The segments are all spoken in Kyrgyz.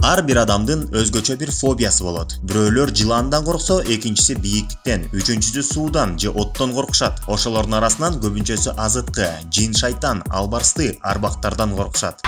Ар бир адамдын өзгөчө бир фобиясы болот. Бирөөлөр жыландан корксо, экинчиси бийиктиктен, үчүнчүсү суудан же оттон коркушат. Ошолордун арасынан көбүнчөсү азыткы, жин шайтан, албарсты, арбактардан коркушат.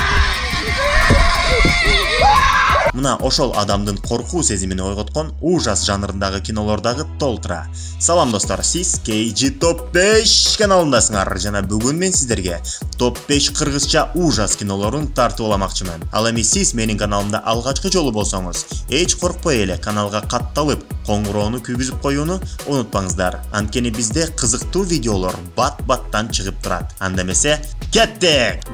Мына ошол адамдын коркуу сезимин ойготкон ужас жанрындагы кинолордогу толтура. Салам достор, сиз KG Top 5 каналындасыңар жана бүгүн мен сиздерге Top 5 кыргызча ужас кинолорун тартып аламакчымын. Ал эми сиз менин каналымда алгачкы жолу болсоңуз, эч коркпой эле каналга катталып, коңгуроону күйгүзүп коюуну унутпаңыздар. Анткени бизде кызыктуу видеолор бат-баттан чыгып турат. Анда эмесе, кеттик!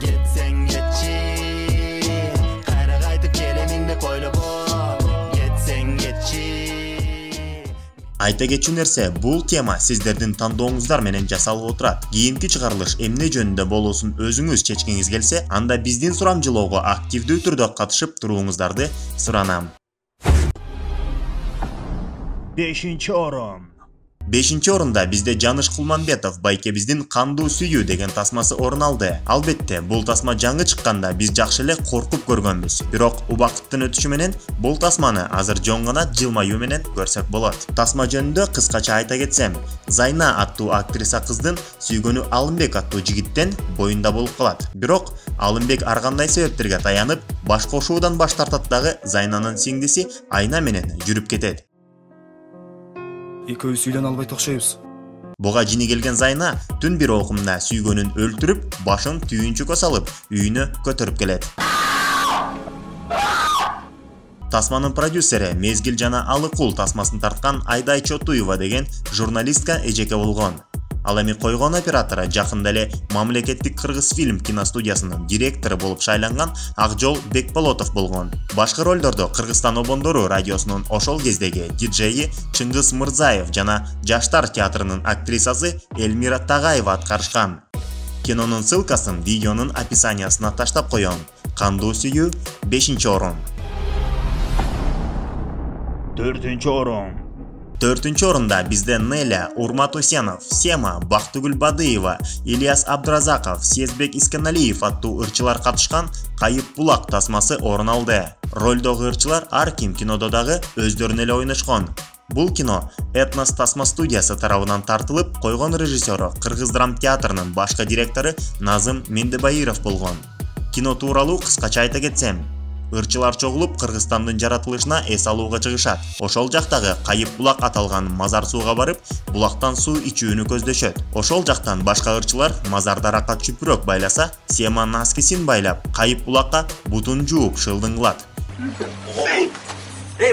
Айта кетчү нерсе, бул тема сиздердин тандооңуздар менен жасалып отурат. Кийинки чыгарылыш эмне жөнүндө болуусун өзүңүз чечкиңиз келсе, анда биздин сурамжылоого активдүү түрдө катышып туруңуздарды суранам. 5-орун. 5-орунда бизде Жаныш Кулманбетов байкебиздин Кандуу сүйүү деген тасмасы орун алды. Албетте, бул тасма жаңы чыкканда биз жакшы эле коркуп көргөнбүз. Бирок убакыттын өтүшү менен бул тасманы азыр жөн гана жылмаюу менен көрсөк болот. Тасма жөнүндө кыскача айта кетсем, Зайна аттуу актриса кыздын сүйгөнү Алымбек аттуу жигиттен боюнда болуп калат. Бирок Алымбек ар кандай себептерге таянып, баш кошуудан баш тартат дагы Зайнанын сиңдиси Айна менен жүрүп кетет. Экөөбүз үйлөнө албайт окшойбуз. Буга жини келген Зайна түн бир окумда сүйгөнүн өлтүрүп, башын түйүнчүккө салып, үйүнө көтөрүп келет. Тасманын продюсери Мезгил жана Алыкул тасмасын тарткан Айдай Чотуева деген журналистка эжеке болгон. Ал эми койгон оператору жакында эле Мамлекеттик Кыргыз фильм киностудиясынын директору болуп шайланган Акжол Бекболотов болгон. Башкы ролдордо Кыргызстан обондору радиосунун ошол кездеги диджейи Чыңгыз Мырзаев жана Жаштар театрынын актрисасы Эльмира Тагаева аткарышкан. Кинонун ссылкасын видеонун описаниясына таштап коём. Кандуу сүйүү 5-орун. 4-орун. 4-орунда бизде Неля, Урмат Усенов, Сема, Бактыгүл Бадыева, Ильяс Абдразаков, Сезбек Исканалиев аттуу ырчылар катышкан Кайып булак тасмасы орун алды. Ролдогу ырчылар ар ким кинодо дагы өздөрүнө эле ойношкон. Бул кино Этнос тасма студиясы тарабынан тартылып, койгон режиссеру Кыргыз драм театрынын башкы директору Назым Мендебайыров болгон. Кино тууралуу кыскача айта кетсем, ырчылар чогулуп Кыргызстандын жаратылышына эс алууга чыгышат. Ошол жактагы Кайып булак аталган мазар сууга барып, булактан суу ичүүнү көздөшөт. Ошол жактан башка ырчылар мазарда ракат чүпүрөк байласа, Сема наскисин байлап, Кайып булакка бутун жууп шылдыңгылат.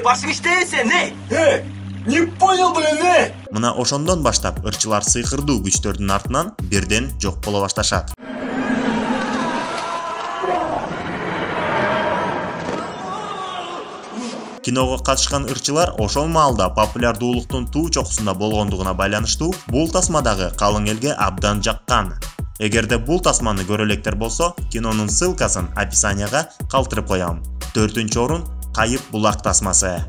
Башың иштейсен, не понял, блин, Мына ошондон баштап ырчылар сыйкырдуу күчтөрдүн артынан бирден жок боло башташат. Киного катышкан ырчылар ошол маалда популярдуулуктун туу чокусунда болгондугуна байланыштуу бул тасмадагы калың элге абдан жаккан. Эгерде бул тасманы көрө электер болсо, кинонун ссылкасын описанияга калтырып коём. 4-орун Кайып булак тасмасы.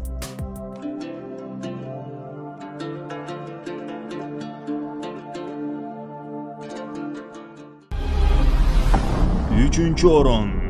3-орун.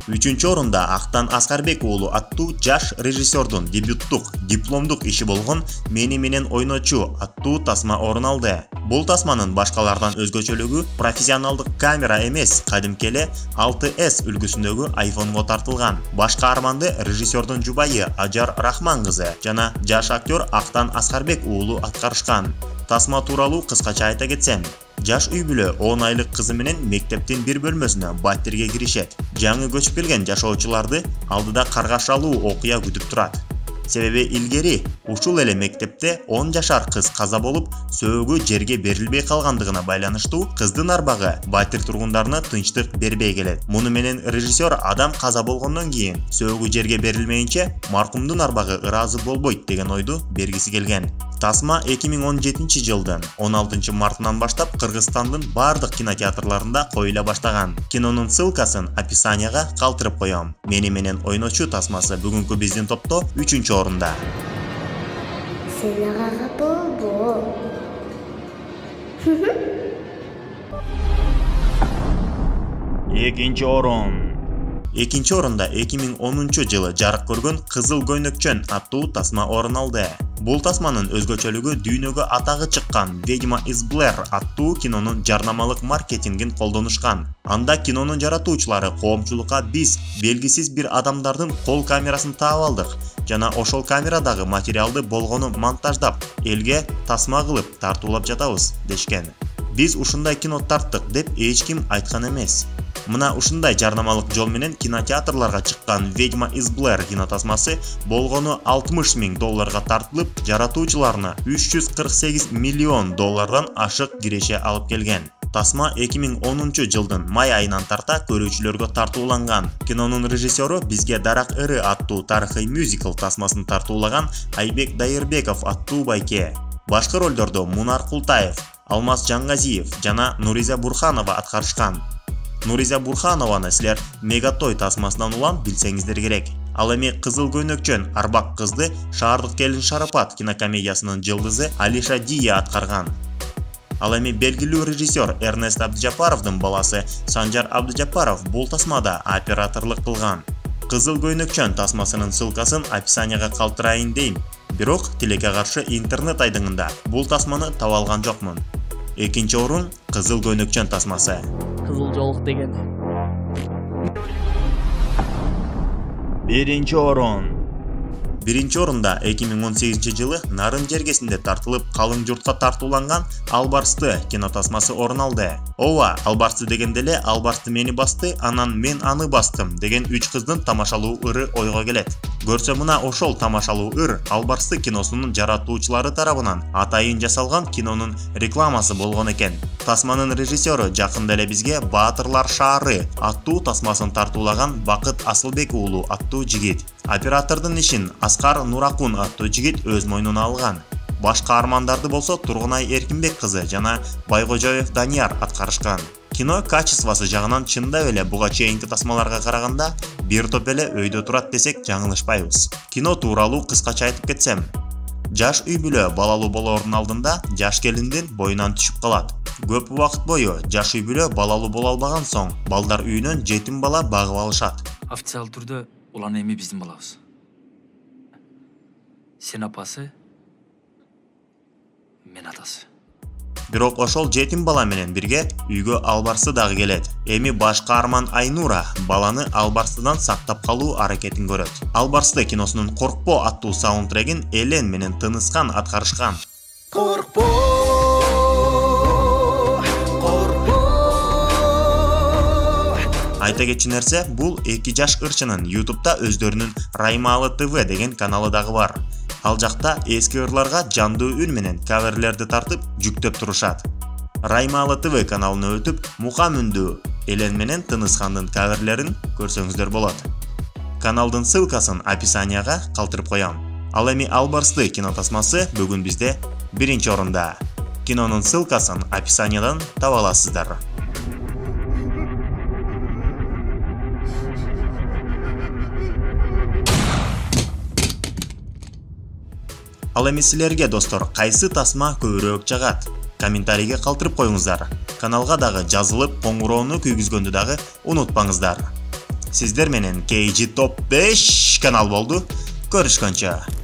3-орунда Актан Аскарбек уулу аттуу жаш режиссердун дебюттук, дипломдук иши болгон Мени менен ойночу аттуу тасма орун алды. Бул тасманын башкалардан өзгөчөлүгү профессионалдык камера эмес, кадимки эле 6S үлгүсүндөгү iPhone'го тартылган. Баш каарманды режиссердун жубайы Ажар Рахман кызы жана жаш актер Актан Аскарбек уулу аткарышкан. Тасма тууралуу кыскача айта кетсем, жаш үй бүлө 10 айлык кызы менен мектептин бир бөлмөсүнө батирге киришет. Жаңы көчүп келген жашоочуларды алдыда каргашалуу окуя күтүп турат. Себеби илгери ушул эле мектепте 10 жашар кыз каза болуп, сөөгү жерге берилбей калгандыгына байланыштуу кыздын арбагы батир тургундарына тынчтык бербей келет. Муну менен режиссер адам каза болгондон кийин сөөгү жерге берилмейинче маркумдун арбагы ыраазы болбойт деген ойду бергиси келген. Тасма 2017 жылдын 16 мартынан баштап Кыргызстандын бардык кинотеатрларында коюла баштаган. Кинонун ссылкасын описанияга калтырып коём. Мени менен ойночу тасмасы бүгүнкү биздин топто 3-орунда. Сенага болбо. 2-орун. Экинчи орунда 2010 жарык көргөн Кызыл көйнөкчөн аттуу тасма орун алды. Бул тасманын өзгөчөлүгү дүйнөгө атагы чыккан Ведьма из Блэр аттуу кинонун жарнамалык маркетингин колдонушкан. Анда кинонун жаратуучулары коомчулукка биз белгисиз бир адамдардын кол камерасын таап алдык жана ошол камерадагы материалды болгону монтаждап, элге тасма кылып тартуулап жатабыз дешкен. Биз ушундай кино тарттык деп эч ким айткан эмес. Мына ушундай жарнамалык жол менен кинотеатрларга чыккан Ведьма из Блэр кинотасмасы болгону $60,000 тартылып, жаратуучуларына $348 миллион ашык киреше алып келген. Тасма 2010 жылдын май айынан тарта көрүүчүлөргө тартууланган. Кинонун режиссеру бизге Дарак ыры аттуу тарыхый мюзикл тасмасын тартуулаган Айбек Дайырбеков аттуу байке. Башкы ролдордо Мунар Култаев, Алмаз Жаңгазиев жана Нуриза Бурханова аткарышкан. Нуриза Бурханованы силер Мегатой тасмасынан улам билсеңиздер керек. Ал эми Кызыл көйнөкчөн Арбак кызды Шаардык келин Шарапат кинокомедиясынын жылдызы Алиша Дия аткарган. Ал эми белгилүү режиссер Эрнест Абдыжапаровдун баласы Санжар Абдыжапаров бул тасмада операторлук кылган. Кызыл көйнөкчөн тасмасынын ссылкасын описанияга калтырайын дейм. Бирок тилекке каршы интернет айдыңында бул тасманы таба алган жокмун. Экинчи орун Кызыл көйнөкчөн тасмасы. Кызыл жолук деген. Биринчи орун. Биринчи орунда 2018 жылы Нарын жергесинде тартылып калың журтка тартууланган Албарсты кинотасмасы орун алды. Ооба, Албарсты дегенде эле Албарсты мени басты, анан мен аны бастым деген 3 кыздын тамашалуу ыры ойго келет. Көрсө мына ошол тамашалуу ыр Албарсты киносунун жаратуучулары тарабынан атайын жасалган кинонун рекламасы болгон экен. Тасманын режиссеру жакында эле бизге Баатырлар шаары аттуу тасмасын тартуулаган Бакыт Асылбек уулу аттуу жигит. Оператордун ишин Аскар Нуракун аттуу жигит өз мойнуна алган. Башка армандарды болсо Тургунай Эркинбек кызы жана Байгожоев Данияр аткарышкан. Кино качествосы жагынан чындап эле буга чейинки тасмаларга караганда бир топ эле өйдө турат десек жаңылышпайбыз. Кино тууралуу кыскача айтып кетсем, жаш үй бүлө балалуу болоордун алдында жаш келиндин боюнан түшүп калат. Көп убакыт бою жаш үй бүлө балалуу боло албаган соң балдар үйүнөн жетим бала багып алышат. Официал түрдө улан эми биздин балабыз. Сен апасы, мен атасы. Бирок ошол жетим бала менен бирге үйгө Албарсы дагы келет. Эми башка арман Айнура баланы Албарсыдан сактап калуу аракетин көрөт. Албарсы киносунун Коркпо аттуу саундтрегин Элен менен Тыныскан аткарышкан. Коркпо, Айта кетчү нерсе, бул 2 жаш ырчынын YouTube'да өздөрүнүн Раймалы ТВ деген каналы дагы бар. Ал жакта эски ырларга жандуу үн менен каверлерди тартып жүктөп турушат. Раймалы ТВ каналына өтүп, Мукам үндүү Элен менен Тыныскандын каверлерин көрсөңүздөр болот. Каналдын ссылкасын описанияга калтырып коем. Ал эми Албарсты кинотасмасы бүгүн бизде биринчи орунда. Кинонун ссылкасын описаниядан таба аласыздар. Ал эми силерге достор, кайсы тасма көбүрөөк жагат? Комментарийге калтырып коюңуздар. Каналга дагы жазылып, коңгуроону күйгүзгөндү дагы унутпаңыздар. Сиздер менен KG Top 5 канал болду. Көрүшкөнчө.